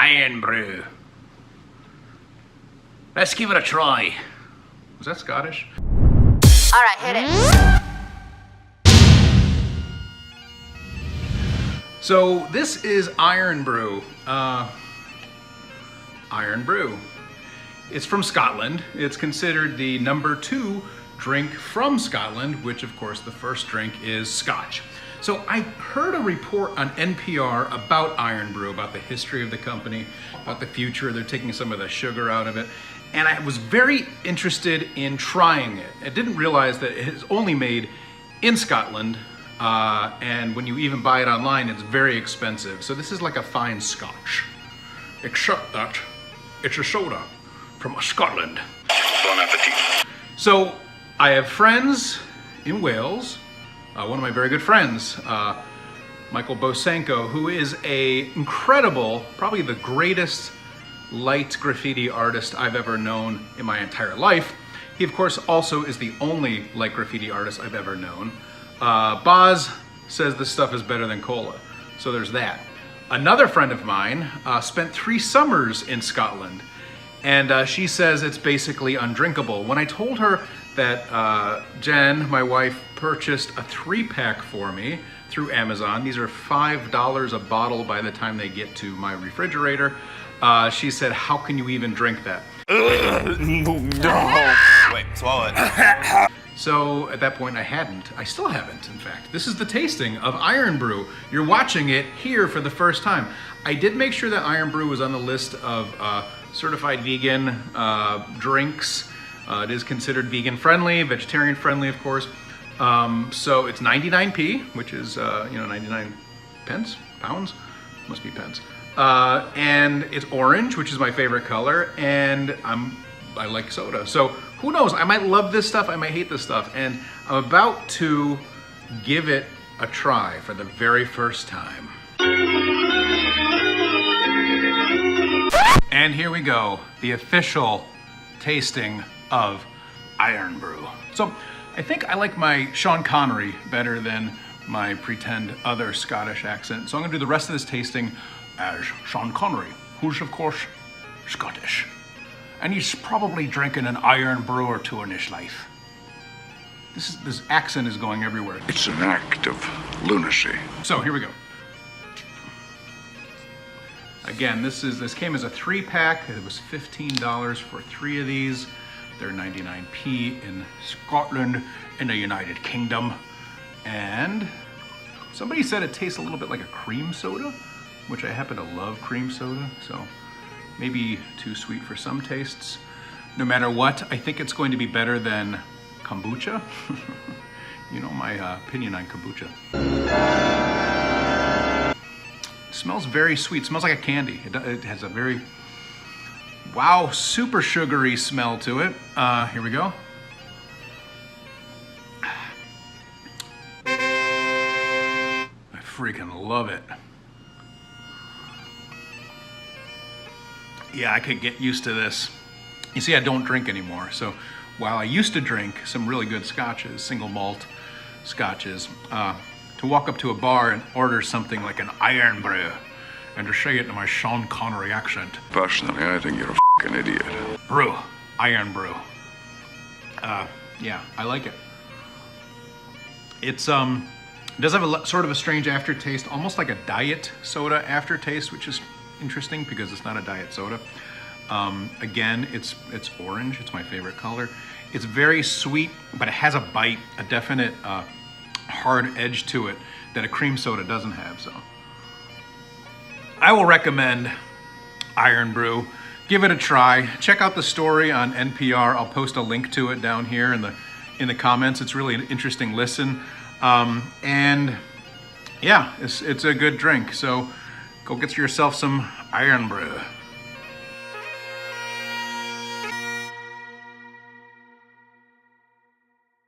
Irn-Bru. Let's give it a try. Was that Scottish? All right, hit it. So this is Irn-Bru. Irn-Bru. It's from Scotland. It's considered the #2 drink from Scotland, which of course the first drink is Scotch. So I heard a report on NPR about Irn-Bru, about the history of the company, about the future. They're taking some of the sugar out of it. And I was very interested in trying it. I didn't realize that it is only made in Scotland. And when you even buy it online, it's very expensive. So this is like a fine Scotch, except that it's a soda from Scotland. Bon appetit. So I have friends in Wales. One of my very good friends, Michael Bosanko, who is a incredible, probably the greatest light graffiti artist I've ever known in my entire life. He, of course, also is the only light graffiti artist I've ever known. Boz says this stuff is better than cola, so there's that. Another friend of mine spent 3 summers in Scotland, and she says it's basically undrinkable. When I told her that Jen, my wife, purchased a 3-pack for me through Amazon, these are $5 a bottle by the time they get to my refrigerator, she said, how can you even drink that? Wait, swallow it. So at that point I hadn't. I still haven't, in fact. This is the tasting of Irn-Bru. You're watching it here for the first time. I did make sure that Irn-Bru was on the list of certified vegan drinks. It is considered vegan friendly, vegetarian friendly, of course. So it's 99p, which is 99 pence, pounds, must be pence. And it's orange, which is my favorite color, and I like soda. So who knows, I might love this stuff, I might hate this stuff, and I'm about to give it a try for the very first time. And here we go, the official tasting of Irn-Bru. So I think I like my Sean Connery better than my pretend other Scottish accent. So I'm gonna do the rest of this tasting as Sean Connery, who's of course Scottish. And he's probably drinking an Irn-Bru or 2 in his life. This accent is going everywhere. It's an act of lunacy. So here we go. Again, this came as a 3-pack. It was $15 for 3 of these. They're 99p in Scotland, in the United Kingdom. And somebody said it tastes a little bit like a cream soda, which I happen to love cream soda, so maybe too sweet for some tastes. No matter what, I think it's going to be better than kombucha. You know my opinion on kombucha. It smells very sweet, it smells like a candy. It has a very, wow, super sugary smell to it. Here we go. I freaking love it. Yeah, I could get used to this. You see, I don't drink anymore. So while I used to drink some really good scotches, single malt scotches, to walk up to a bar and order something like an Irn-Bru and to say it in my Sean Connery accent. Personally, I think you're a fucking idiot. Brew, Irn-Bru. Yeah, I like it. It's it does have a sort of a strange aftertaste, almost like a diet soda aftertaste, which is interesting because it's not a diet soda. Again, it's orange. It's my favorite color. It's very sweet, but it has a bite, a definite hard edge to it that a cream soda doesn't have. So I will recommend Irn-Bru. Give it a try. Check out the story on NPR. I'll post a link to it down here in the comments. It's really an interesting listen. And yeah, it's a good drink. So go get yourself some Irn-Bru.